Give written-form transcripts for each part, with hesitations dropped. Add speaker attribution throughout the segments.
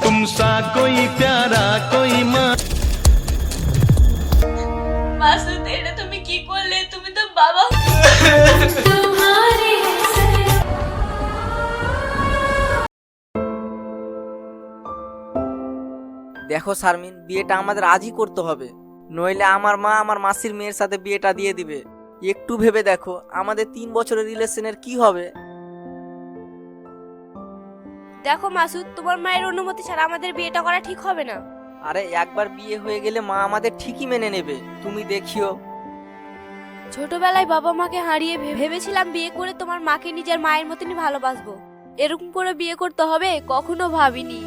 Speaker 1: तुमसा कोई प्यारा कोई माँ।
Speaker 2: মাসুদ, এটা তুমি কি করলে? তুমি তো বাবা।
Speaker 3: দেখো শারমিন, বিয়েটা আমাদের আজই করতে হবে, নইলে আমার মা আমার মাসির মেয়ের সাথে বিয়েটা দিয়ে দিবে। একটু ভেবে দেখো আমাদের 3 বছরের রিলেশনের কি হবে।
Speaker 2: দেখো মাসুদ, তোমার মায়ের অনুমতি ছাড়া আমাদের বিয়েটা করা ঠিক হবে না।
Speaker 3: আরে একবার বিয়ে হয়ে গেলে মা আমাদের ঠিকই মেনে নেবে, তুমি দেখিও।
Speaker 2: ছোটবেলায় বাবা মাকে হারিয়ে ভেবেছিলাম বিয়ে করে তোমার মাকে নিজের মায়ের মতনই ভালোবাসবো। এরকম করে বিয়ে করতে হবে কখনো ভাবিনি।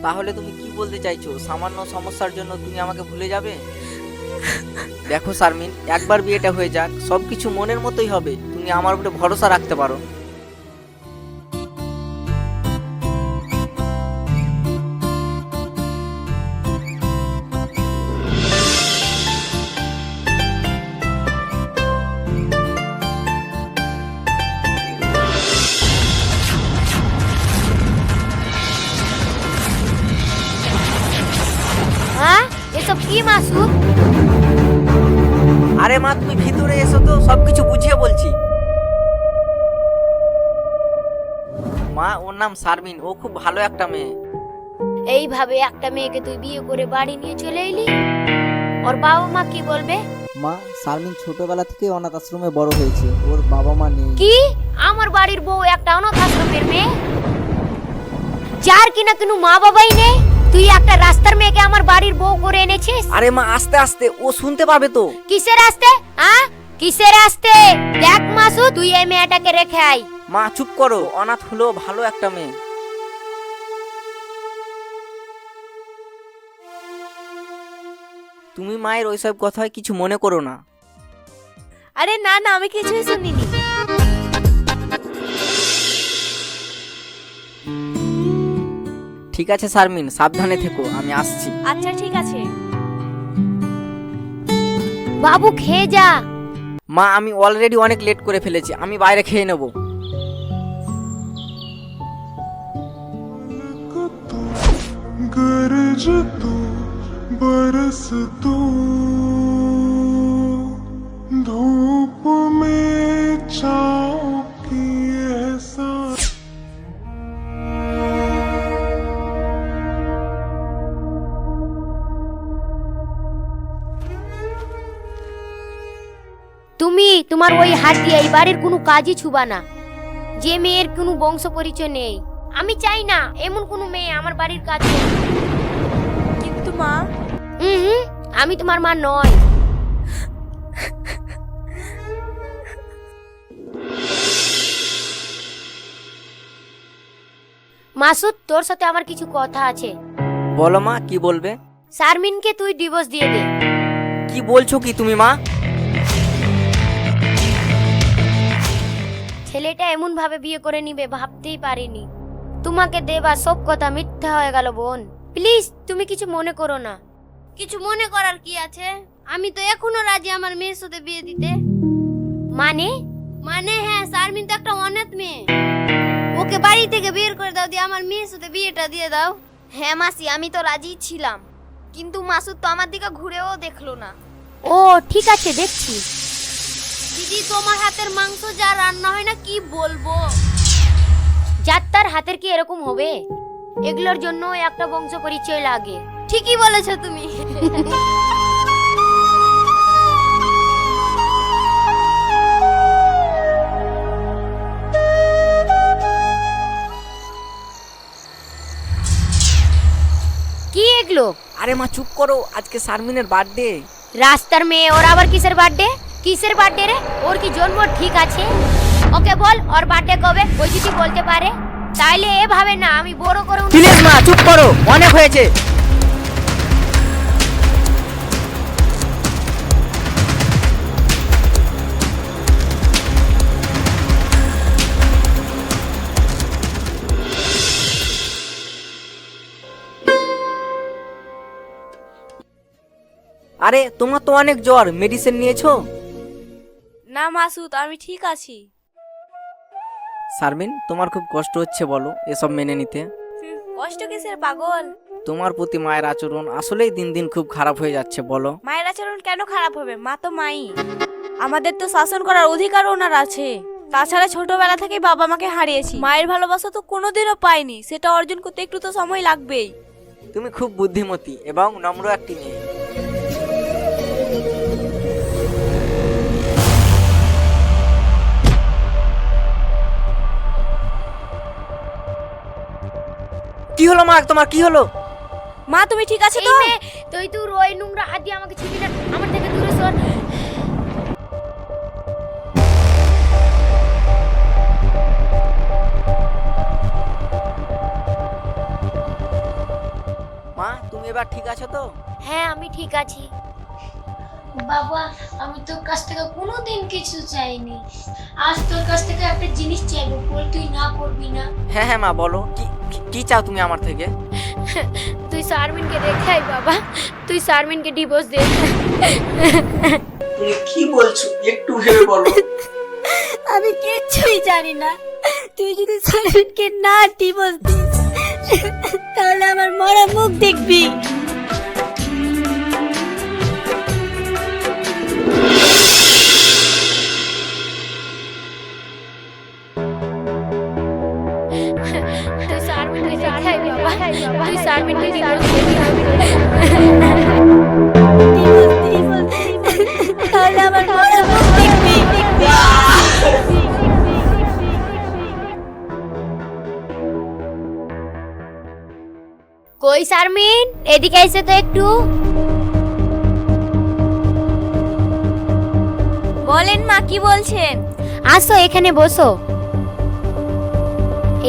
Speaker 3: তাহলে তুমি কি বলতে চাইছো? সামান্য সমস্যার জন্য তুমি আমাকে ভুলে যাবে? দেখো শারমিন, একবার বিয়েটা হয়ে যাক, সবকিছু মনের মতোই হবে, তুমি আমার উপরে ভরসা রাখতে পারো।
Speaker 2: হ্যাঁ, এসব কি মাসুদ?
Speaker 3: আরে মা, তুমি ভিতরে এসো তো, সবকিছু বুঝিয়ে বলছি। মা, ওর নাম শারমিন, ও খুব ভালো একটা মেয়ে।
Speaker 2: এইভাবে একটা মেয়েকে তুই বিয়ে করে বাড়ি নিয়ে চলে এলি, ওর বাবা মা কি বলবে?
Speaker 4: মা, শারমিন ছোটবেলা থেকে অনাথ আশ্রমে বড় হয়েছে, ওর বাবা মা নেই।
Speaker 2: কি? আমার বাড়ির বউ একটা অনাথ আশ্রমের মেয়ে, যার কিনা কোনো মা বাবাই নেই? তুই একটা রাস্তার মেয়েকে আমার বাড়ির বউ করে এনেছিস?
Speaker 3: আরে মা, আস্তে আস্তে, ও শুনতে পাবে তো।
Speaker 2: কিসের আসতে? হ্যাঁ, কিসের আসতে? দেখ মাসুদ, তুই এই মেয়েটাকে রেখে আয়।
Speaker 3: মা চুপ করো, অনাথ হলেও ভালো একটা মেয়ে। তুমি মায়ের ওইসব কথায় কিছু মনে করো না।
Speaker 2: আরে না না, আমি কিছুই শুনিনি।
Speaker 3: ঠিক আছে শারমিন, সাবধানে থেকো, আমি আসছি।
Speaker 2: আচ্ছা ঠিক আছে। বাবু খেয়ে যা।
Speaker 3: মা, আমি অলরেডি অনেক লেট করে ফেলেছি, আমি বাইরে খেয়ে নেব।
Speaker 1: गरज तू बरस तू धूप में छाँव की एहसास।
Speaker 2: তুমি তোমার ওই হাত দিয়ে এই বাড়ির কোনো কাজই ছুবা না, যে মেয়ের কোনো বংশ পরিচয় নেই। আমি চাই না এমন কোনো মেয়ে আমার বাড়ির কাজ করুক। কিন্তু মা, আমি তোমার মা নয়। মাসুদ, তোর সাথে আমার কিছু কথা আছে।
Speaker 3: বলো মা, কি বলবে?
Speaker 2: শারমিনকে তুই ডিভোর্স দিয়ে দে।
Speaker 3: কি বলছো কি তুমি মা?
Speaker 2: ছেলেটা এমন ভাবে বিয়ে করে নিবে ভাবতেই পারিনি। তোমাকে দেবা সব কথা মিথ্যা হয়ে গেল বোন। প্লিজ তুমি কিছু মনে করো না। কিছু মনে করার কি আছে? আমি তো এখনো রাজি আমার মেয়ের সাথে বিয়ে দিতে। মানে? মানে হ্যাঁ, শারমিন তো একটা অনাথ মেয়ে, ওকে বাড়ি থেকে বের করে দাও, দিয়ে আমার মেয়ের সাথে বিয়েটা দিয়ে দাও।
Speaker 5: হ্যাঁ মাসি, আমি তো রাজি ছিলাম, কিন্তু মাসুদ তো আমার দিকে ঘুরেও দেখলো না।
Speaker 2: ও ঠিক আছে, দেখছি। দিদি, তোমার হাতের মাংস যা রান্না হয় না, কি বলবো। যার তার হাতের কি এরকম হবে? এগুলোর জন্য একটা বংশ পরিচয় লাগে। ঠিকই বলেছো তুমি। কি এগুলো?
Speaker 3: আরে মা চুপ করো, আজকে শারমিনের বার্থডে।
Speaker 2: রাস্তার মেয়ে, ওর আবার কিসের বার্থডে? কিসের বার্থডে রে? ওর কি জন্ম ঠিক আছে? ওকে বল ওর বার্থডে কবে, ওই যদি বলতে পারে। তাইলে এভাবে না, আমি বড় করে।
Speaker 3: প্লিজ মা চুপ করো, অনেক হয়েছে। আরে তোমার তো অনেক জ্বর, মেডিসিন নিয়েছো?
Speaker 5: না মাসুদ, আমি ঠিক আছি।
Speaker 3: শারমিন, তোমার খুব কষ্ট হচ্ছে বলো এসব মেনে নিতে?
Speaker 5: কষ্ট কিসের পাগল?
Speaker 3: তোমার প্রতি মায়ের আচরণ আসলেই দিন দিন খুব খারাপ হয়ে যাচ্ছে বলো।
Speaker 5: মায়ের আচরণ কেন খারাপ হবে? মা তো মাই। আমাদের তো শাসন করার অধিকার ওনার আছে। তাছাড়া ছোটবেলা থেকে বাবা মাকে হারিয়েছি, মায়ের ভালোবাসা তো কোনোদিনও পাইনি। সেটা অর্জন করতে একটু তো সময় লাগবেই।
Speaker 3: তুমি খুব বুদ্ধিমতী এবং নম্র একটি মেয়ে। কি হলো মা, তোমার কি হলো?
Speaker 5: মা তুমি ঠিক আছে
Speaker 2: এই
Speaker 5: তো?
Speaker 2: মেয়ে, তুই ওই নোংরা হাত দিয়ে আমাকে ছুঁবি না, আমার থেকে দূরে সর।
Speaker 3: মা তুমি এবার ঠিক আছো তো?
Speaker 2: হ্যাঁ, আমি ঠিক আছি।
Speaker 6: বাবা, আমি তোর কাছ থেকে কোনোদিন কিছু চাইনি, আজ তোর কাছ থেকে একটা জিনিস চাইবো, বল তুই না করবি না?
Speaker 3: হ্যাঁ হ্যাঁ মা বলো, কি চাও তুমি আমার থেকে?
Speaker 2: তুই শারমিনকে দেখাই বাবা, তুই শারমিনকে ডিভোর্স দে।
Speaker 3: তুমি কি বলছো একটু ভেবে বলো।
Speaker 2: আমি কিছুই জানি না। তুই যদি শারমিনকে না ডিভোর্স দিস তাহলে আমার মরা মুখ দেখবি। তুই শারমিনকে দেখাই বাবা, তুই শারমিনকে ডিভোর্স দে। তাহলে আমার মরা মুখ দেখবি। কই শারমিন, এদিকে এসে তো একটু।
Speaker 5: বলেন মা, কি বলছেন?
Speaker 2: আসো এখানে বসো।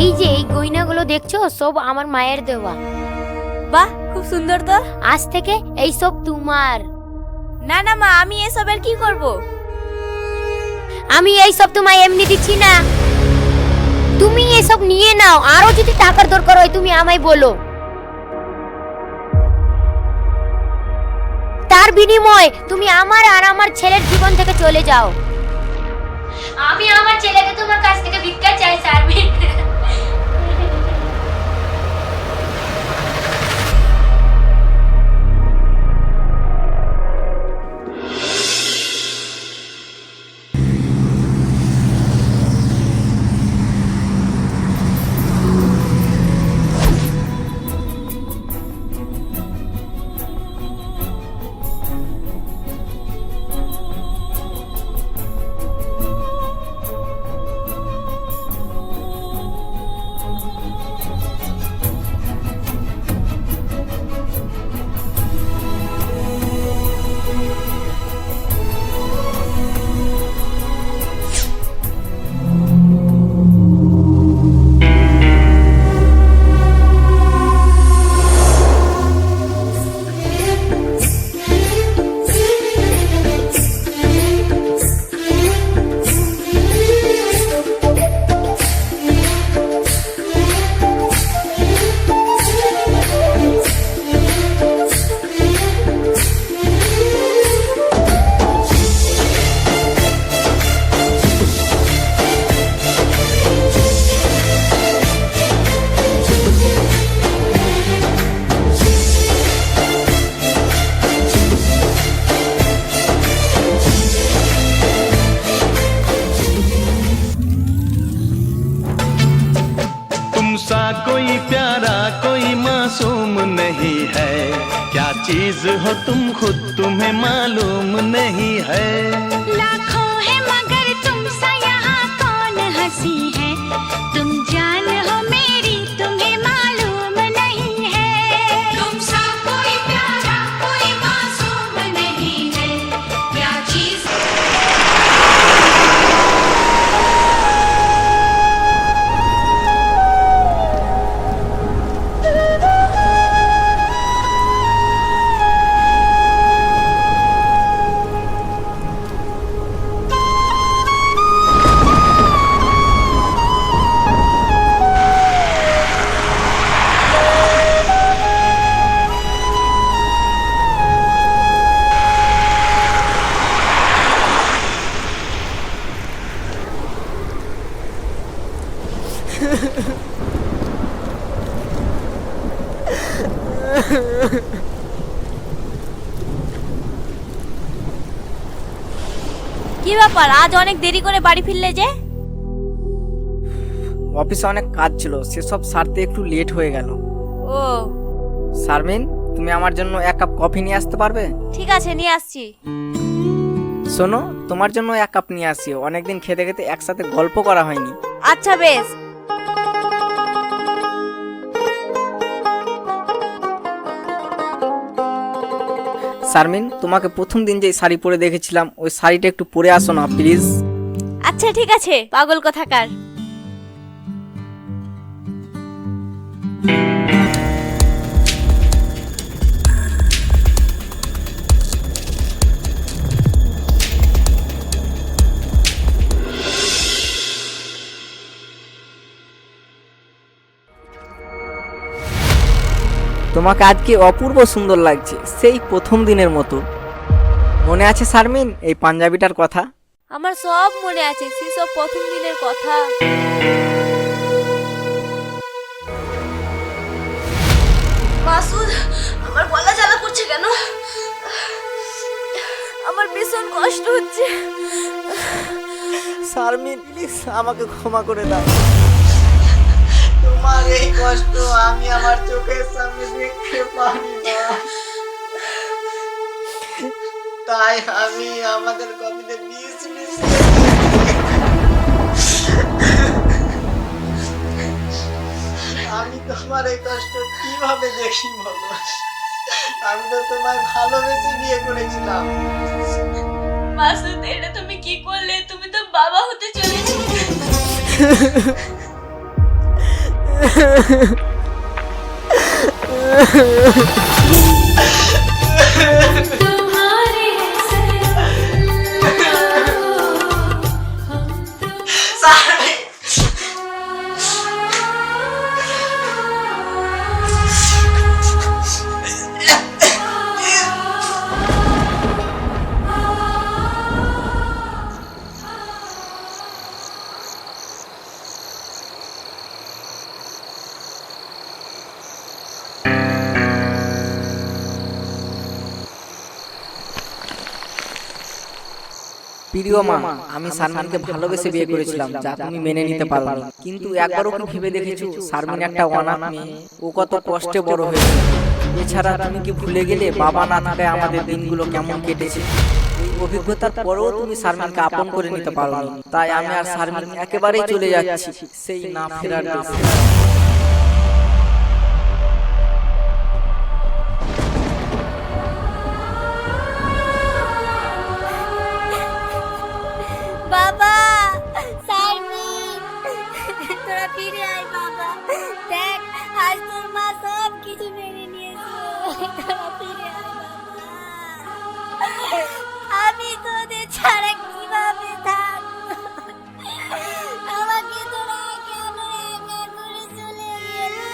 Speaker 2: এই যে এই গয়নাগুলো দেখছো, সব আমার মায়ের দেওয়া।
Speaker 5: বাহ, খুব সুন্দর তো।
Speaker 2: আজ থেকে এই সব তোমার।
Speaker 5: না না মা, আমি এসবের কি করব?
Speaker 2: আমি এই সব তোমায় এমনি দিচ্ছি না, তুমি এসব নিয়ে নাও। আরো যদি টাকার দরকার হয় তুমি আমায় বলো। তার বিনিময়ে তুমি আমার আর আমার ছেলের জীবন থেকে চলে যাও। আমি আমার ছেলেকে তোমার কাছ থেকে ভিক্ষা চাই শারমিন।
Speaker 1: सा कोई प्यारा कोई मासूम नहीं है, क्या चीज हो तुम खुद तुम्हें मालूम नहीं है।
Speaker 6: लाखों है मगर तुम सा यहाँ कौन हंसी है, तुम जान हो मेरी तुम्हें मालूम नहीं है। तुम सा कोई प्यारा कोई मासूम नहीं है, क्या चीज
Speaker 5: কি ব্যাপার, আজ অনেক দেরি করে বাড়ি ফিরলে যে?
Speaker 3: অফিসে অনেক কাজ ছিল, সেসব সারতে একটু লেট হয়ে গেল।
Speaker 5: ও
Speaker 3: শারমিন, তুমি আমার জন্য 1 কাপ কফি নিয়ে আসতে পারবে?
Speaker 5: ঠিক আছে, নিয়ে আসছি।
Speaker 3: শোনো, তোমার জন্য 1 কাপ নিয়ে আসি, অনেকদিন খেতে খেতে একসাথে গল্প করা হয়নি।
Speaker 5: আচ্ছা বেশ।
Speaker 3: শারমিন, তোমাকে প্রথম দিন যে শাড়ি পরে দেখেছিলাম, ওই শাড়িটা একটু পরে আসো না প্লিজ।
Speaker 5: আচ্ছা ঠিক আছে, পাগল কোথাকার।
Speaker 3: তোমাকে আজকে অপূর্ব সুন্দর লাগছে, সেই প্রথম দিনের মতো। মনে আছে শারমিন এই পাঞ্জাবিটার কথা?
Speaker 5: আমার সব মনে আছে, সেসব প্রথম দিনের কথা। মাসুদ, আমার গলা জ্বালা করছে কেন? আমার ভীষণ কষ্ট হচ্ছে।
Speaker 3: শারমিন, প্লিজ আমাকে ক্ষমা করে দাও। তোমার এই কষ্ট আমি আমার চোখের সামনে দেখতে পারি না, তাই আমি আমাদের কবিতে বিষ মিশিয়ে আমি তোমার এই কষ্ট কিভাবে দেখি বলো? আমি তো তোমায় ভালোবেসে বিয়ে করেছিলাম।
Speaker 5: মাসুদ, এটা তুমি কি করলে? তুমি তো বাবা হতে চলেছিলে।
Speaker 3: প্রিয় মা, আমি শারমিনকে ভালোবেসে বিয়ে করেছিলাম, যা তুমি মেনে নিতে পারোনি। কিন্তু একবারও কি ভেবে দেখেছো শারমিন একটা অনাথ মেয়ে, ও কত কষ্টে বড় হয়েছে। এছাড়া তুমি কি ভুলে গেলে বাবা না থাকায় আমাদের দিনগুলো কেমন কেটেছে? এই অভিজ্ঞতার পরেও তুমি শারমিনকে আপন করে নিতে পারোনি, তাই আমি আর শারমিন একেবারেই চলে যাচ্ছি সেই না ফেরার দেশে।
Speaker 2: বাবা, শারমিন, তোরা ফিরে আয় বাবা। দেখ, আজ তোর মা সব কিছু মেনে নিয়েছে। তোরা ফিরে আয় বাবা। আমি তোদের ছাড়া কিভাবে থাকবো? আমাকে তোরা কেন একা করে চলে গেলি?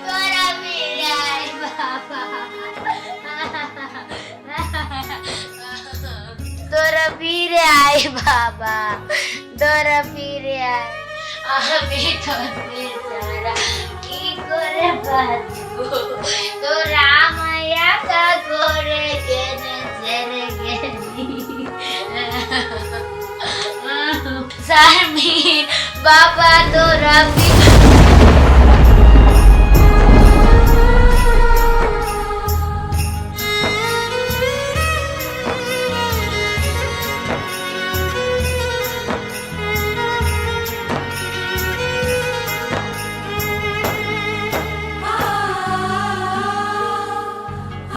Speaker 2: তোরা ফিরে আয় বাবা। তোরা ফিরে আয় বাবা, তোরা ফিরে আয়। আমি তোদের ছাড়া কি করে বাঁচবো? তোরা আমায় একা করে কেন ছেড়ে গেলি? শারমিন, বাবা তোরা